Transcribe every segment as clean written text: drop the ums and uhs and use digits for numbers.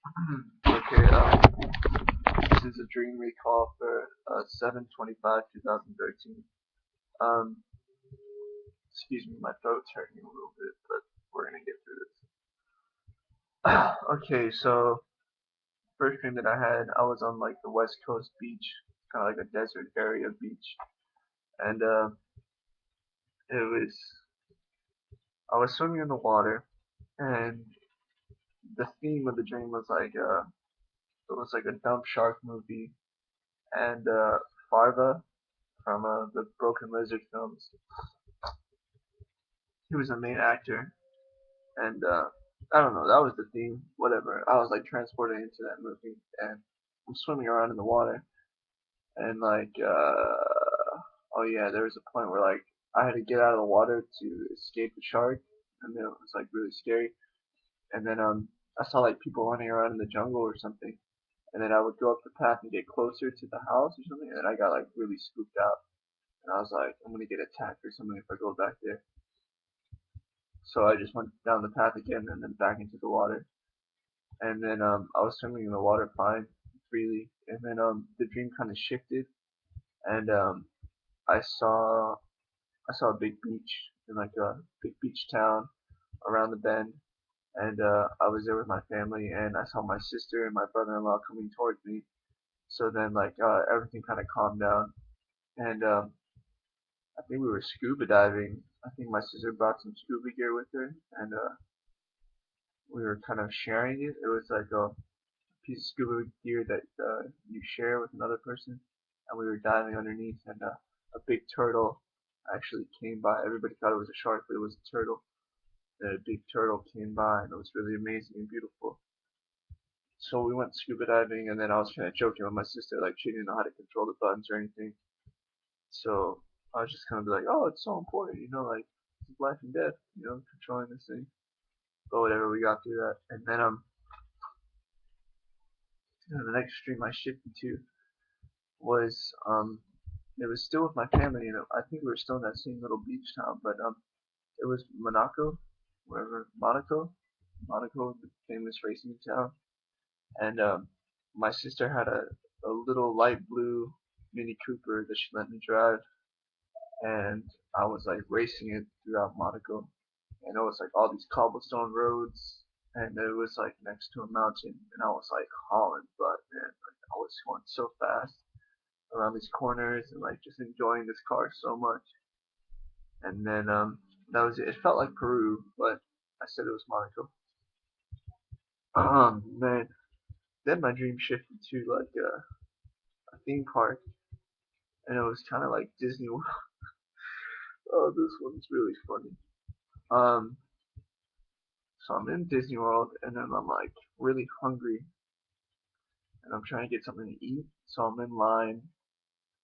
Okay, this is a dream recall for 7/25/2013. Um, excuse me, my throat's hurting a little bit, but we're gonna get through this. Okay, so first dream that I had, I was on like the West Coast beach, kind of like a desert area beach, and it was I was swimming in the water, and the theme of the dream was like it was like a dumb shark movie, and Farva from the Broken Lizard films. He was the main actor, and I don't know, that was the theme. Whatever. I was like transported into that movie, and I'm swimming around in the water, and like oh yeah, there was a point where like I had to get out of the water to escape the shark, and then it was like really scary. And then I saw like people running around in the jungle or something, and then I would go up the path and get closer to the house or something, and then I got like really spooked out, and I was like, I'm gonna get attacked or something if I go back there. So I just went down the path again and then back into the water. And then I was swimming in the water fine, freely. And then the dream kind of shifted, and I saw a big beach in like a big beach town around the bend, and I was there with my family, and I saw my sister and my brother-in-law coming towards me. So then like everything kind of calmed down, and I think we were scuba diving. I think my sister brought some scuba gear with her, and we were kind of sharing it. It was like a piece of scuba gear that you share with another person, and we were diving underneath, and a big turtle actually came by. Everybody thought it was a shark, but it was a turtle. And a big turtle came by, and it was really amazing and beautiful. So we went scuba diving, and then I was kind of joking with my sister, like she didn't know how to control the buttons or anything. So I was just kind of like, oh, it's so important, like life and death, controlling this thing. But whatever, we got through that, and then the next stream I shifted to was it was still with my family, and I think we were still in that same little beach town, but it was Monaco, wherever Monaco, the famous racing town, and my sister had a little light blue Mini Cooper that she let me drive, and I was like racing it throughout Monaco, and it was like all these cobblestone roads, and it was like next to a mountain, and I was like hauling butt, man, like I was going so fast around these corners and like just enjoying this car so much. And then that was it. It felt like Peru, but I said it was Monaco. Then my dream shifted to like a theme park, and it was kind of like Disney World. Oh, this one's really funny. Um, so I'm in Disney World, and then I'm like really hungry, and I'm trying to get something to eat. So I'm in line,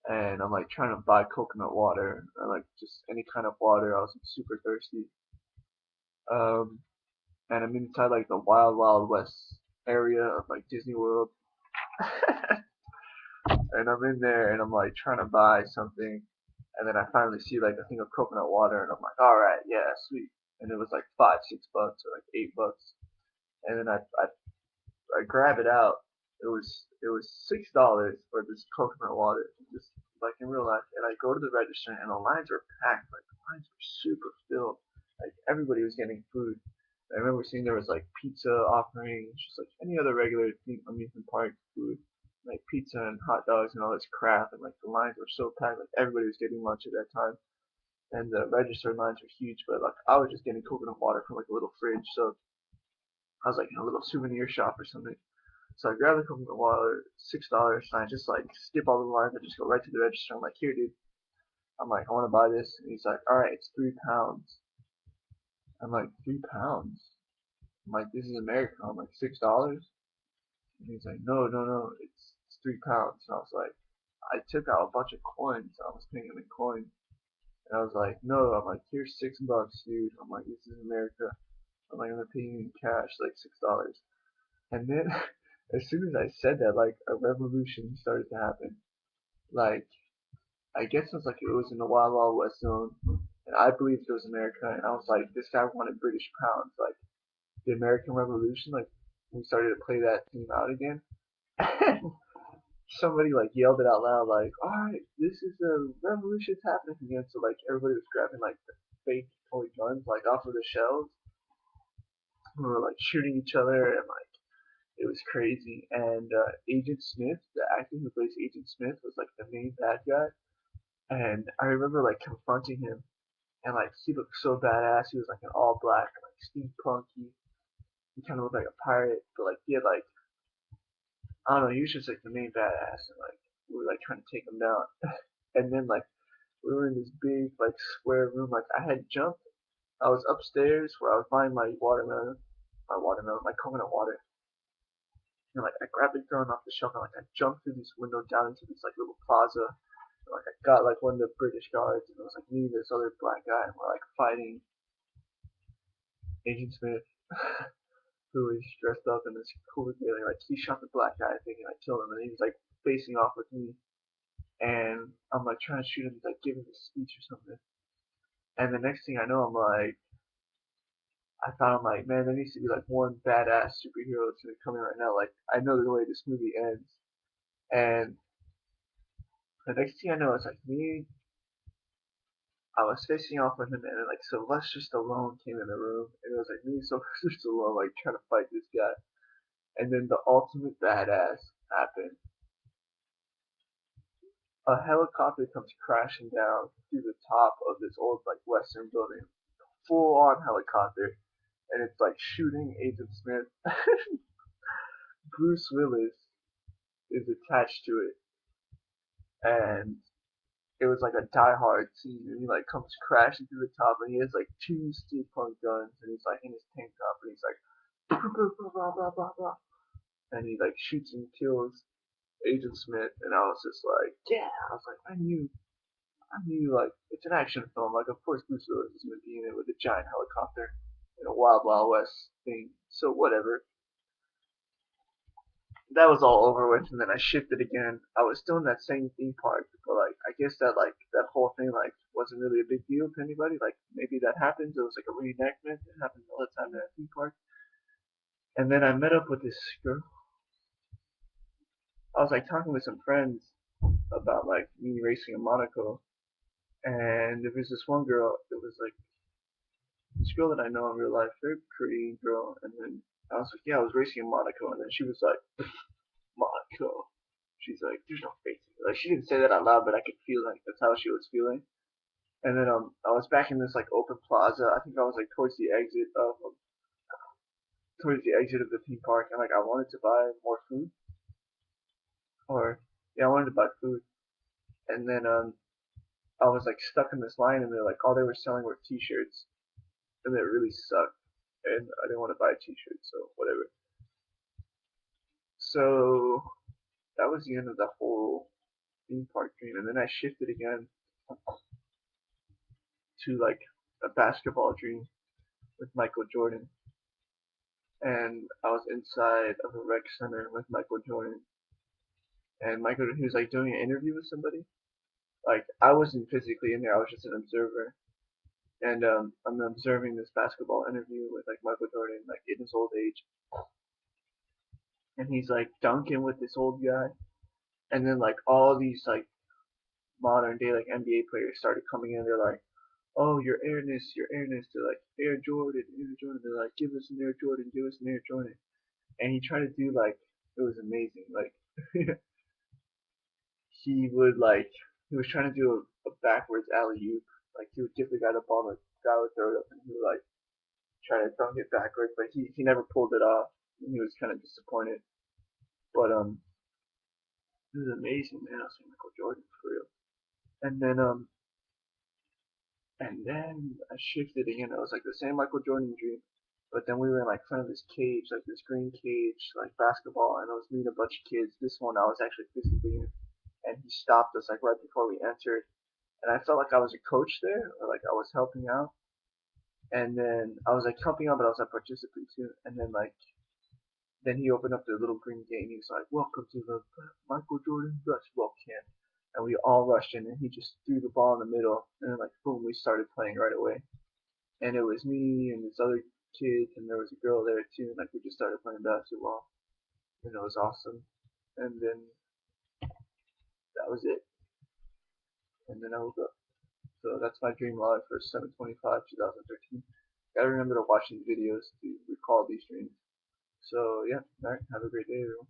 and I'm like trying to buy coconut water or like just any kind of water. I was like, super thirsty. Um, and I'm inside like the Wild Wild West area of like Disney World, and I'm in there and I'm like trying to buy something, and then I finally see like a thing of coconut water, and I'm like, all right, yeah, sweet. And it was like $5, $6 or like $8, and then I grab it out. It was $6 for this coconut water, just like in real life. And I go to the register, and the lines were packed. Like the lines were super filled. Like everybody was getting food. I remember seeing there was like pizza offerings, just like any other regular amusement park food, like pizza and hot dogs and all this crap. And like the lines were so packed, like everybody was getting lunch at that time. And the register lines were huge, but like I was just getting coconut water from like a little fridge. So I was like in a little souvenir shop or something. So I grab the coconut water, $6, and I just like skip all the lines. I just go right to the register. I'm like, here, dude. I'm like, I want to buy this. And he's like, all right, it's £3. I'm like, £3? I'm like, this is America. I'm like, $6? And he's like, no, no, no, it's £3. And I was like, I took out a bunch of coins. I was paying him in coins. And I was like, no, I'm like, here's $6, dude. I'm like, this is America. I'm like, I'm gonna pay you in cash, like $6. And then, as soon as I said that, like a revolution started to happen. Like, I guess it was in the Wild Wild West zone, and I believed it was America. And I was like, this guy wanted British pounds, like the American Revolution. Like, we started to play that team out again. Somebody like yelled it out loud, like, "All right, this is a revolution's happening again." So like everybody was grabbing like the fake toy guns like off of the shelves. We were like shooting each other, and like it was crazy. And Agent Smith, the actor who plays Agent Smith, was like the main bad guy. And I remember like confronting him, and like he looked so badass. He was like an all black, like steampunky. He kind of looked like a pirate, but like he had like I don't know. He was just like the main badass, and like we were like trying to take him down. And then like we were in this big like square room. Like I had jumped. I was upstairs where I was buying my coconut water. And like I grabbed the gun off the shelf and like I jumped through this window down into this like little plaza. And, like I got like one of the British guards, and it was like me and this other black guy, and we're like fighting Agent Smith, who was dressed up in this cool regalia. Like he shot the black guy, thinking I killed him, and he was like facing off with me. And I'm like trying to shoot him, he's like giving a speech or something. And the next thing I know, I'm like, man, there needs to be like one badass superhero that's gonna come in right now. Like, I know the way this movie ends. And the next thing I know, it's like me. I was facing off with him, and then like Sylvester Stallone came in the room, and it was like me and Sylvester Stallone like trying to fight this guy. And then the ultimate badass happened. A helicopter comes crashing down through the top of this old like Western building, full on helicopter, and it's like shooting Agent Smith. Bruce Willis is attached to it, and it was like a Die Hard scene, and he like comes crashing through the top, and he has like two steampunk guns, and he's like in his tank top, and he's like blah blah blah blah blah blah, and he like shoots and kills Agent Smith, and I was just like, yeah, I was like, I knew like it's an action film, like of course Bruce Willis is gonna be in it with a giant helicopter in a Wild Wild West thing, so whatever. That was all over with, and then I shifted again. I was still in that same theme park, but like I guess that whole thing like wasn't really a big deal to anybody. Like maybe that happens. It was like a reenactment. It happens all the time at a theme park. And then I met up with this girl. I was like talking with some friends about like me racing in Monaco, and there was this one girl. It was like this girl that I know in real life, very pretty girl. And then I was like, yeah, I was racing in Monaco, and then she was like, Monaco. She's like, there's no face. Like she didn't say that out loud, but I could feel like that's how she was feeling. And then I was back in this like open plaza. I think I was like towards the exit of the theme park, and like I wanted to buy more food, or yeah, I wanted to buy food. And then I was like stuck in this line, and they're like all they were selling were T-shirts, and it really sucked. And I didn't want to buy a T-shirt, so whatever. So that was the end of the whole theme park dream. And then I shifted again to like a basketball dream with Michael Jordan. And I was inside of a rec center with Michael Jordan. And Michael, he was like doing an interview with somebody. Like I wasn't physically in there; I was just an observer. And I'm observing this basketball interview with like Michael Jordan, like in his old age. And he's like dunking with this old guy. And then like all these like modern day like NBA players started coming in. They're like, "Oh, your airness." They're like, "Air Jordan, Air Jordan." They're like, "Give us an Air Jordan, give us an Air Jordan." And he tried to do like it was amazing. Like he would like he was trying to do a backwards alley oop. Like he would give the guy the ball, and the guy would throw it up, and he would like try to dunk it backwards, but he never pulled it off. And he was kind of disappointed. But it was amazing, man. I was like Michael Jordan for real. And then I shifted again. It was like the same Michael Jordan dream, but then we were in like front of this cage, like this green cage, like basketball, and I was meeting a bunch of kids. This one I was actually physically in, and he stopped us like right before we entered, and I felt like I was a coach there, or like I was helping out. And then I was like helping out, but I was a participant too. And then he opened up the little green gate, and he was like, "Welcome to the Michael Jordan basketball camp." And we all rushed in, and he just threw the ball in the middle, and then like boom, we started playing right away. And it was me and this other kids, and there was a girl there too, and like we just started playing basketball, and it was awesome. And then that was it. And then I woke up. So that's my dream log for 7/25/2013. Gotta remember to watch these videos to recall these dreams. So yeah, alright, have a great day everyone.